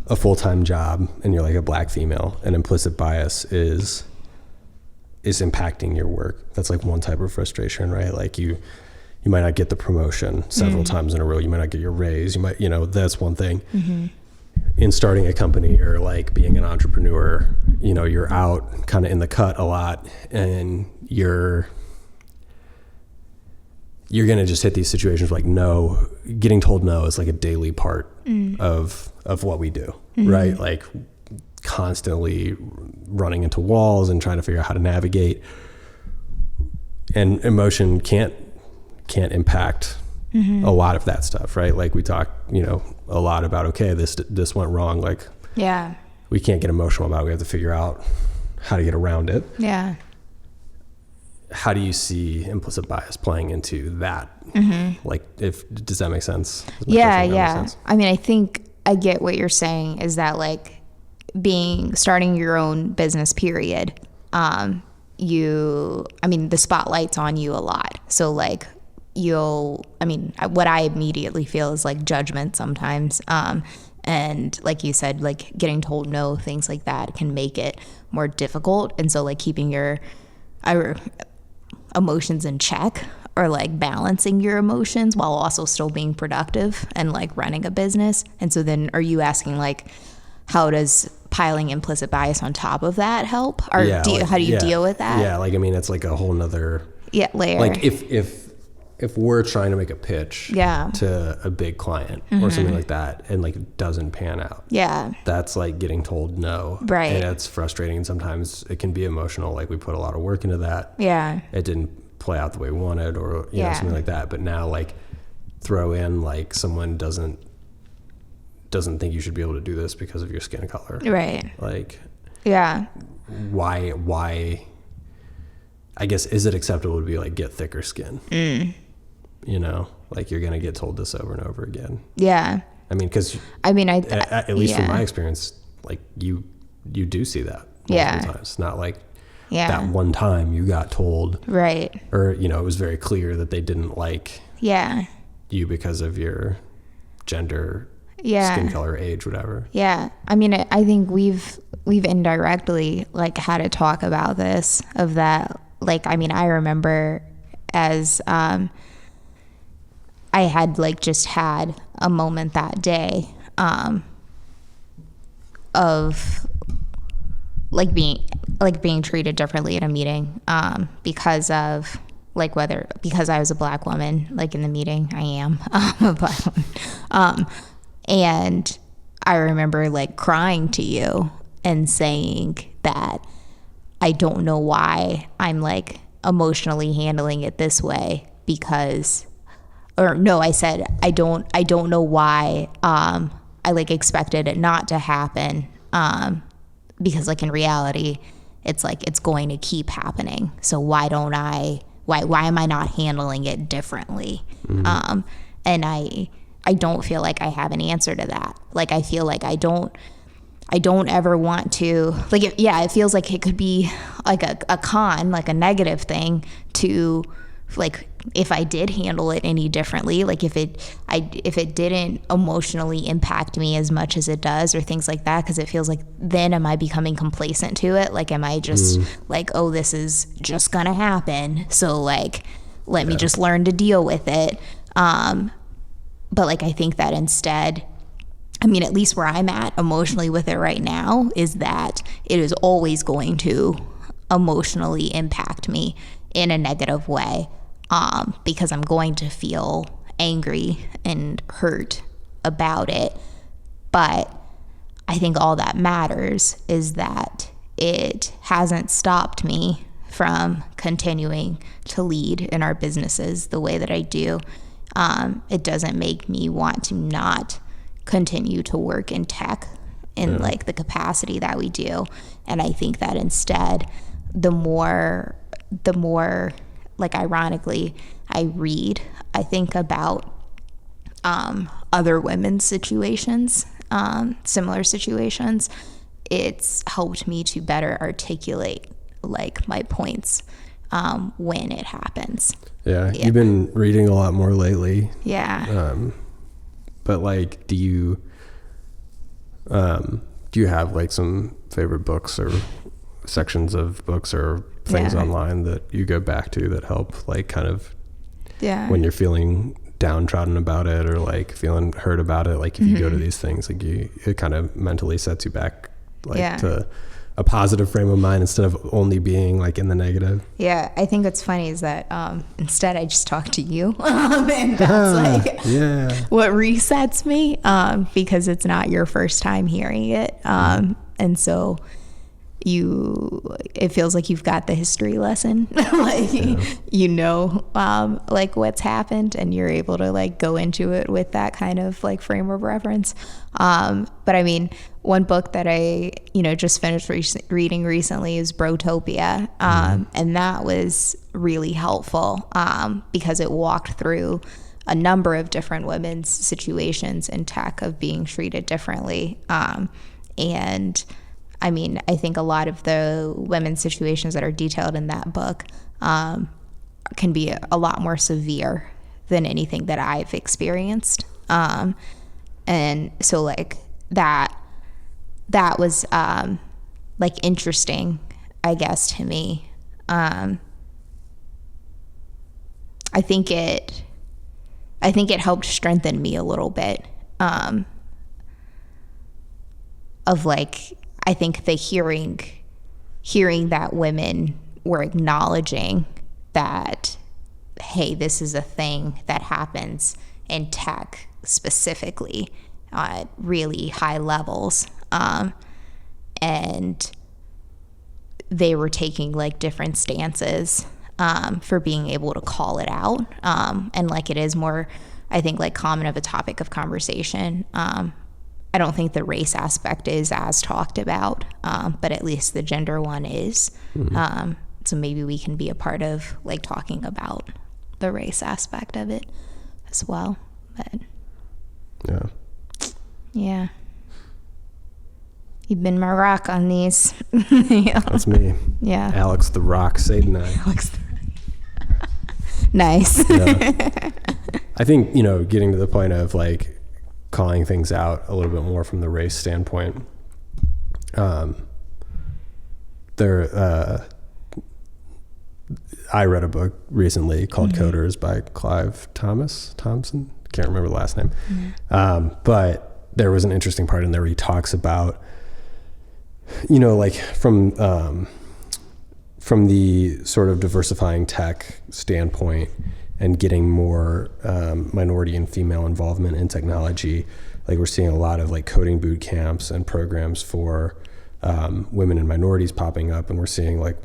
a full-time job and you're like a black female, and implicit bias is impacting your work. That's like one type of frustration, right? Like you might not get the promotion several times in a row. You might not get your raise. You might, that's one thing. In starting a company or like being an entrepreneur, you're out kind of in the cut a lot, and you're going to just hit these situations like no, getting told no is like a daily part of what we do, right? Like constantly running into walls and trying to figure out how to navigate, and emotion can't impact a lot of that stuff, right? Like we talk, a lot about, okay, this went wrong. Like, yeah, we can't get emotional about it. We have to figure out how to get around it. Yeah. How do you see implicit bias playing into that? Like, does that make sense? Yeah. I mean, I think I get what you're saying is that like starting your own business period, the spotlight's on you a lot. So like what I immediately feel is like judgment sometimes. And like you said, like getting told no, things like that can make it more difficult. And so like keeping your emotions in check, or like balancing your emotions while also still being productive and like running a business. And so then are you asking like, how does piling implicit bias on top of that help? Or how do you deal with that? Yeah. Like, I mean, it's like a whole nother layer. Like if we're trying to make a pitch to a big client or something like that, and like it doesn't pan out. Yeah. That's like getting told no. Right. And it's frustrating. And sometimes it can be emotional. Like we put a lot of work into that. Yeah. It didn't play out the way we wanted, or, you know, something like that. But now like throw in like someone doesn't think you should be able to do this because of your skin color. Right. Like, yeah. Why, I guess, is it acceptable to be like, get thicker skin? Like you're going to get told this over and over again. Yeah. I mean, because at least from my experience, like you do see that multiple times. Not like that one time you got told, right? Or, it was very clear that they didn't like you because of your gender, skin color, age, whatever. Yeah. I mean, I think we've indirectly like had to talk about this, of that. Like, I mean, I remember as, I had like just had a moment that day, of like being treated differently at a meeting, because of like because I was a black woman, like in the meeting, I am a black woman. And I remember like crying to you and saying that I don't know why I'm like emotionally handling it this way, I said, I don't know why, I like expected it not to happen. Because like in reality, it's like, it's going to keep happening. So why am I not handling it differently? And I don't feel like I have an answer to that. Like, I feel like I don't ever want to, like, it feels like it could be like a con, like a negative thing to, like, if I did handle it any differently, like if it didn't emotionally impact me as much as it does, or things like that, because it feels like then am I becoming complacent to it? Like, am I just like, oh, this is just gonna happen, so like let me just learn to deal with it. But like, I think that instead, I mean, at least where I'm at emotionally with it right now, is that it is always going to emotionally impact me in a negative way, because I'm going to feel angry and hurt about it. But I think all that matters is that it hasn't stopped me from continuing to lead in our businesses the way that I do. It doesn't make me want to not continue to work in tech in like the capacity that we do. And I think that instead, the more like, ironically, I think about other women's situations, similar situations. It's helped me to better articulate like my points when it happens. Yeah, you've been reading a lot more lately. Yeah. But like, do you, Do you have like some favorite books or sections of books or things online that you go back to that help, like kind of when you're feeling downtrodden about it or like feeling hurt about it, like if you go to these things, like it kind of mentally sets you back like to a positive frame of mind instead of only being like in the negative? Yeah, I think what's funny is that instead I just talk to you, and that's like what resets me, because it's not your first time hearing it, and so it feels like you've got the history lesson, like like what's happened, and you're able to like go into it with that kind of like frame of reference. But I mean, one book that I just finished reading recently is Brotopia, and that was really helpful because it walked through a number of different women's situations in tech of being treated differently, and I mean, I think a lot of the women's situations that are detailed in that book can be a lot more severe than anything that I've experienced. And so like that was like interesting, I guess, to me. I think it helped strengthen me a little bit, of like, I think the hearing that women were acknowledging that, hey, this is a thing that happens in tech specifically at really high levels. And they were taking like different stances for being able to call it out. And like it is more, I think, like common of a topic of conversation. I don't think the race aspect is as talked about, but at least the gender one is. So maybe we can be a part of like talking about the race aspect of it as well. But yeah. You've been my rock on these. That's me. Yeah. Alex the Rock Sadenine. Alex the Rock. Nice. I think, getting to the point of like calling things out a little bit more from the race standpoint. I read a book recently called Coders by Clive Thompson. Can't remember the last name. But there was an interesting part in there where he talks about, like from the sort of diversifying tech standpoint and getting more minority and female involvement in technology. Like we're seeing a lot of like coding boot camps and programs for women and minorities popping up, and we're seeing like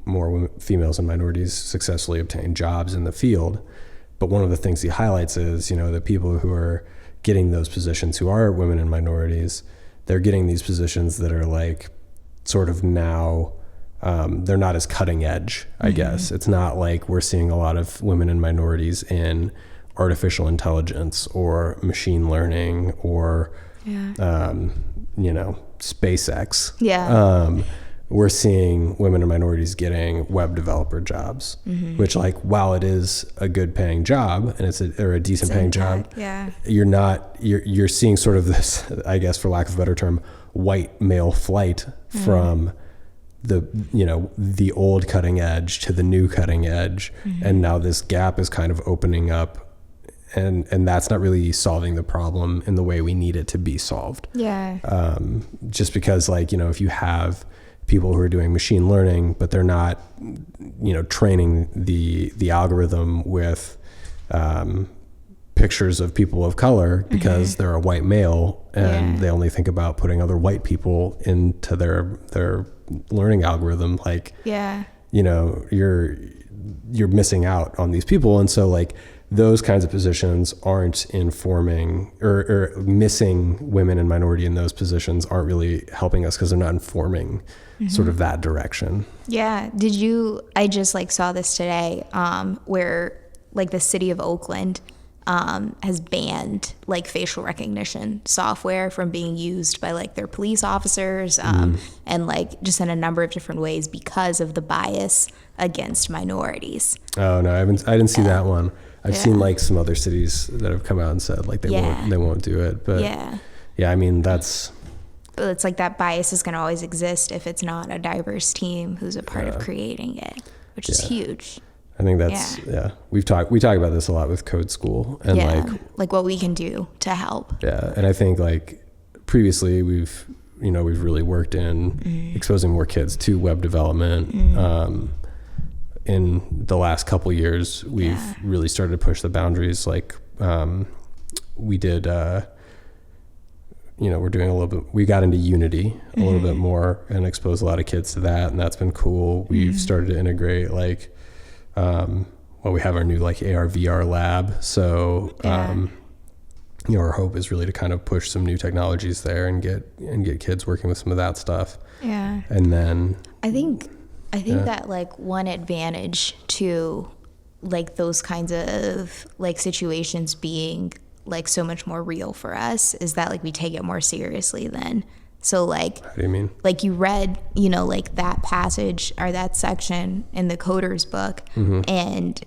more females and minorities successfully obtain jobs in the field. But one of the things he highlights is, the people who are getting those positions who are women and minorities, they're getting these positions that are like sort of now, they're not as cutting edge, I guess. It's not like we're seeing a lot of women and minorities in artificial intelligence or machine learning or, SpaceX. We're seeing women and minorities getting web developer jobs, which like, while it is a good paying job and it's a decent paying job, you're seeing sort of this, I guess, for lack of a better term, white male flight from the old cutting edge to the new cutting edge. And now this gap is kind of opening up, and that's not really solving the problem in the way we need it to be solved. Just because like, if you have people who are doing machine learning, but they're not, training the algorithm with pictures of people of color because they're a white male and they only think about putting other white people into their learning algorithm, like, you're missing out on these people. And so like those kinds of positions aren't informing or missing women and minority in those positions aren't really helping us because they're not informing sort of that direction. I just like saw this today, where like the city of Oakland has banned like facial recognition software from being used by like their police officers, and like just in a number of different ways because of the bias against minorities. Oh no, I didn't see that one. I've seen like some other cities that have come out and said like they won't do it, but I mean that's it's like that bias is going to always exist if it's not a diverse team who's a part of creating it, which is huge. I think that's we talk about this a lot with Code School and like what we can do to help. And I think like previously we've really worked in exposing more kids to web development. In the last couple years we've really started to push the boundaries. Like we did we're doing a little bit, we got into Unity a little bit more and exposed a lot of kids to that, and that's been cool. We've started to integrate like we have our new like AR VR lab, so our hope is really to kind of push some new technologies there and get kids working with some of that stuff. And then I think that like one advantage to like those kinds of like situations being like so much more real for us is that like we take it more seriously then. So like, how do you mean? Like you read, like that passage or that section in the coder's book, and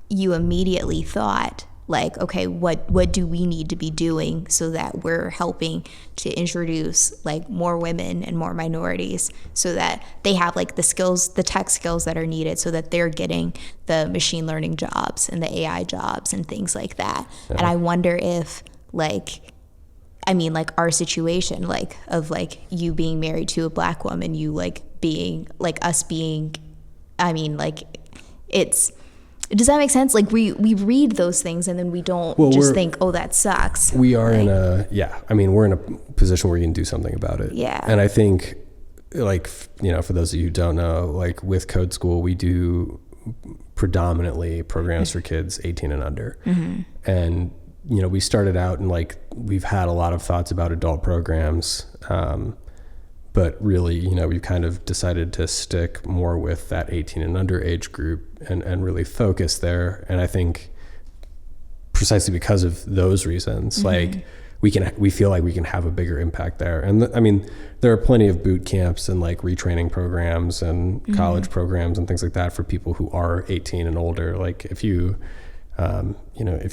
you immediately thought like, okay, what do we need to be doing so that we're helping to introduce like more women and more minorities so that they have like the skills, the tech skills that are needed so that they're getting the machine learning jobs and the AI jobs and things like that. And I wonder if like our situation, like of like you being married to a Black woman, you like being like us being, does that make sense? Like we read those things and then we don't think, oh, that sucks. We are we're in a position where you can do something about it. Yeah. And I think like, for those of you who don't know, like with Code School, we do predominantly programs for kids 18 and under. And we started out and like we've had a lot of thoughts about adult programs, but really, we've kind of decided to stick more with that 18 and under age group and really focus there. And I think precisely because of those reasons, like we feel like we can have a bigger impact there. And there are plenty of boot camps and like retraining programs and college programs and things like that for people who are 18 and older. Like if you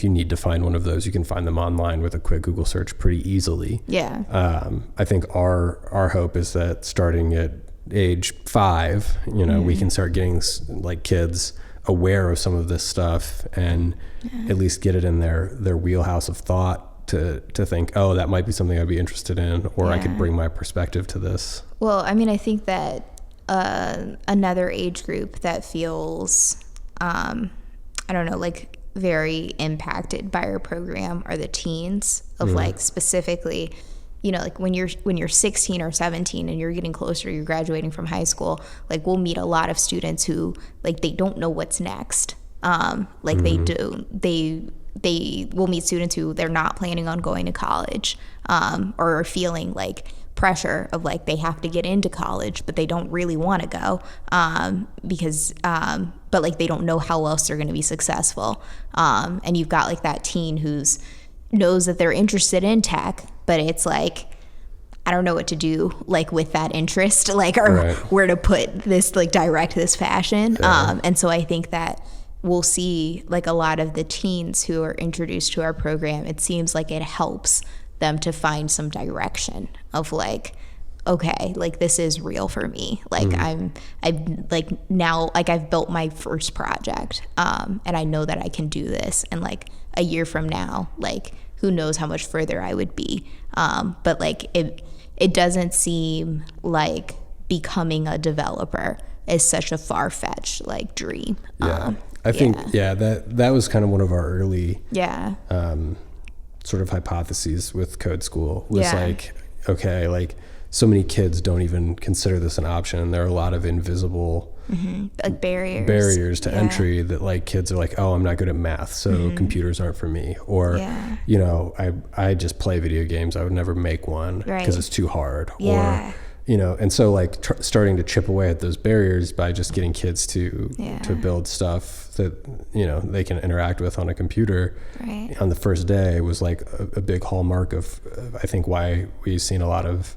need to find one of those, you can find them online with a quick Google search pretty easily. I think our hope is that starting at age 5, we can start getting like kids aware of some of this stuff and at least get it in their wheelhouse of thought to think, oh, that might be something I'd be interested in, or I could bring my perspective to this. Well, I think that another age group that feels, like very impacted by our program are the teens of like specifically, like when you're 16 or 17 and you're getting closer, you're graduating from high school, like we'll meet a lot of students who like they don't know what's next. They will meet students who they're not planning on going to college, or are feeling like pressure of like they have to get into college but they don't really want to go because but like they don't know how else they're going to be successful, and you've got like that teen who's knows that they're interested in tech but it's like I don't know what to do like with that interest, like or where to put this, like direct this fashion. And so I think that we'll see like a lot of the teens who are introduced to our program, it seems like it helps them to find some direction of like, okay, like this is real for me. Like I've like now, like I've built my first project, and I know that I can do this. And like a year from now, like who knows how much further I would be. But like it doesn't seem like becoming a developer is such a far-fetched like dream. I think that was kind of one of our early sort of hypotheses with Code School was like, okay, like so many kids don't even consider this an option, and there are a lot of invisible like barriers to entry that like kids are like, oh, I'm not good at math, so computers aren't for me, or I just play video games, I would never make one because it's too hard, or and so like starting to chip away at those barriers by just getting kids to build stuff that they can interact with on a computer on the first day was like a big hallmark of I think why we've seen a lot of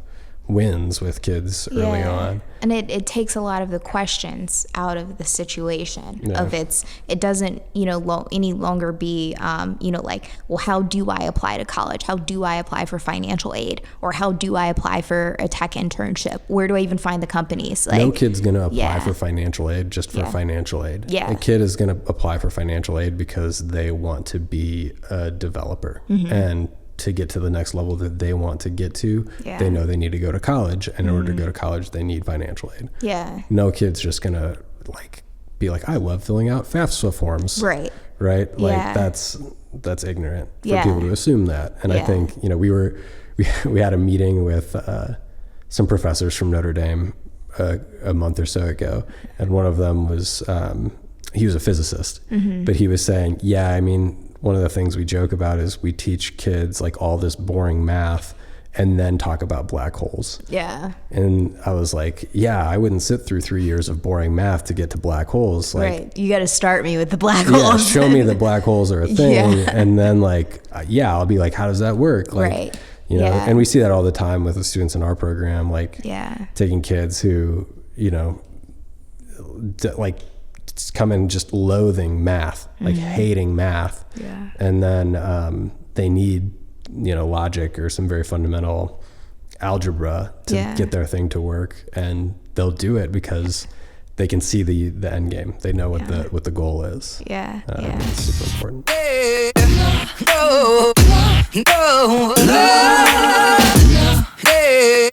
wins with kids early on. And it takes a lot of the questions out of the situation of it doesn't, any longer be, like, well, how do I apply to college? How do I apply for financial aid? Or how do I apply for a tech internship? Where do I even find the companies? Like, no kid's going to apply for financial aid just for financial aid. Yeah. A kid is going to apply for financial aid because they want to be a developer. And to get to the next level that they want to get to, they know they need to go to college. And in order to go to college, they need financial aid. Yeah. No kid's just going to be like, I love filling out FAFSA forms. Right. Right. Like that's ignorant for people to assume that. And I think, we had a meeting with some professors from Notre Dame a month or so ago. And one of them was, he was a physicist, but he was saying, one of the things we joke about is we teach kids like all this boring math and then talk about black holes. Yeah. And I was like, I wouldn't sit through 3 years of boring math to get to black holes. Like, right. You got to start me with the black holes. Show me the black holes are a thing. And then I'll be like, how does that work? Like, right. And we see that all the time with the students in our program, taking kids who, come in just loathing math, hating math. Yeah. And then they need, logic or some very fundamental algebra to get their thing to work. And they'll do it because they can see the end game. They know what the goal is. Yeah. It's super important. Hey.